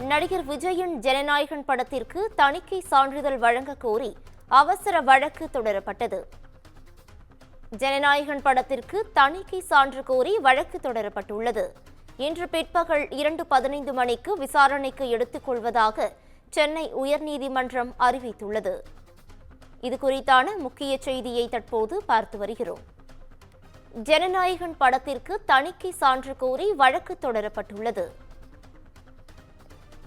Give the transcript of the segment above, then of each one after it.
நடிகர் விஜயின் ஜனநாயகன் படத்திற்கு தணிக்கை சான்றிதழ் வழங்க கோரி அவசர வழக்கு தொடரப்பட்டது. ஜனநாயகன் படத்திற்கு தணிக்கை சான்று கோரி வழக்கு தொடரப்பட்டுள்ளது. இன்று பிற்பகல் 2:15 மணிக்கு விசாரணைக்கு எடுத்துக் கொள்வதாக சென்னை உயர்நீதிமன்றம் அறிவித்துள்ளது. இதுகுறித்தான முக்கிய செய்தியை தற்போது பார்த்து வருகிறோம். ஜனநாயகன் படத்திற்கு தணிக்கை சான்று கோரி வழக்கு தொடரப்பட்டுள்ளது.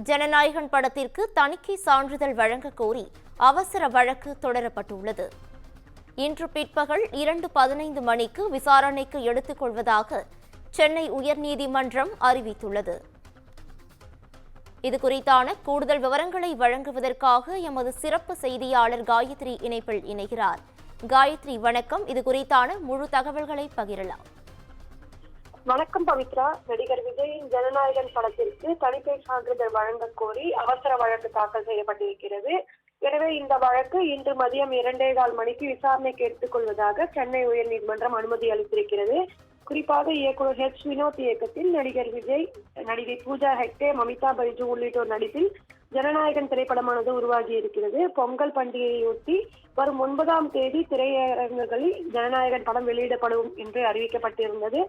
ஜனநாயகன் படத்திற்கு தணிக்கை சான்றிதழ் வழங்க கோரி அவசர வழக்கு தொடரப்பட்டுள்ளது. இன்று பிற்பகல் 2:15 மணிக்கு விசாரணைக்கு எடுத்துக் கொள்வதாக சென்னை உயர்நீதிமன்றம் அறிவித்துள்ளது. இதுகுறித்தான கூடுதல் விவரங்களை வழங்குவதற்காக எமது சிறப்பு செய்தியாளர் காயத்ரி இணைப்பில் இணைகிறார். காயத்ரி, வணக்கம். இதுகுறித்தான முழு தகவல்களை பகிரலாம். வணக்கம் பவித்ரா. நடிகர் விஜயின் ஜனநாயகன் படத்திற்கு தணிக்கை சான்றிதழ் வழங்க கோரி அவசர வழக்கு தாக்கல் செய்யப்பட்டிருக்கிறது. எனவே இந்த வழக்கு இன்று மதியம் 2:15 மணிக்கு விசாரணைக்கு எடுத்துக் கொள்வதாக சென்னை உயர்நீதிமன்றம் அனுமதி அளித்திருக்கிறது. குறிப்பாக இயக்குநர் வினோத் இயக்கத்தில் நடிகர் விஜய், நடிகை பூஜா ஹெக்டே, மமிதா பைஜு உள்ளிட்டோர் நடிப்பில் ஜனநாயகன் திரைப்படமானது உருவாகி இருக்கிறது. பொங்கல் பண்டிகையொட்டி வரும் 9ஆம் தேதி திரையரங்குகளில் ஜனநாயகன் படம் வெளியிடப்படும் என்று அறிவிக்கப்பட்டிருந்தது.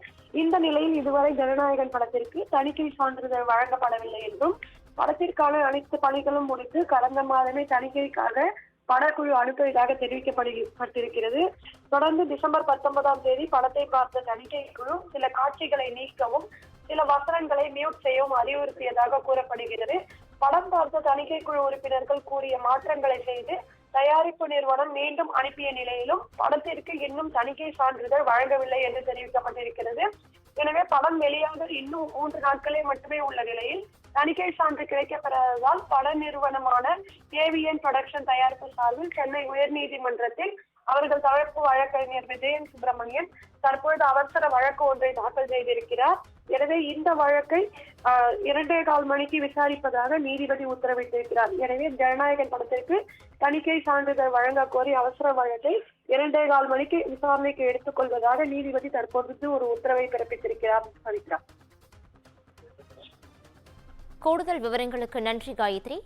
இந்த நிலையில் இதுவரை ஜனநாயகன் படத்திற்கு தணிக்கை சான்றிதழ் வழங்கப்படவில்லை என்றும், படத்திற்கான அனைத்து பணிகளும் முடித்து கடந்த மாதமே தணிக்கைக்காக படக்குழு அனுப்பியதாக தெரிவிக்கப்பட்டிருக்கிறது. தொடர்ந்து டிசம்பர் 19ஆம் தேதி படத்தை பார்த்த தணிக்கை குழு சில காட்சிகளை நீக்கவும் சில வசனங்களை மியூட் செய்யவும் அறிவுறுத்தியதாக கூறப்படுகிறது. படம் பார்த்த தணிக்கை குழு உறுப்பினர்கள் கூறிய மாற்றங்களை செய்து தயாரிப்பு நிறுவனம் மீண்டும் அனுப்பிய நிலையிலும் படத்திற்கு இன்னும் தணிக்கை சான்றிதழ் வழங்கவில்லை என்று தெரிவிக்கப்பட்டிருக்கிறது. எனவே படம் வெளியாக இன்னும் 3 நாட்களே மட்டுமே உள்ள நிலையில் தணிக்கை சான்று கிடைக்கப்பெறாததால் பட நிறுவனமான ஏவிஎன் புரொடக்ஷன் தயாரிப்பு சார்பில் சென்னை உயர்நீதிமன்றத்தில் அவர்கள் தரப்பு வழக்கறிஞர் விஜயன் சுப்பிரமணியன் தற்பொழுது அவசர வழக்கு ஒன்றை தாக்கல் செய்திருக்கிறார். எனவே இந்த வழக்கை 2:15 மணிக்கு விசாரிப்பதாக நீதிபதி உத்தரவிட்டிருக்கிறார். எனவே ஜனநாயகன் படத்திற்கு தணிக்கை சான்றிதழ் வழங்க கோரி அவசர வழக்கை 2:15 மணிக்கு விசாரணைக்கு எடுத்துக் கொள்வதாக நீதிபதி தற்போது ஒரு உத்தரவை பிறப்பித்திருக்கிறார். பவித்ரா, கூடுதல் விவரங்களுக்கு நன்றி காயத்ரி.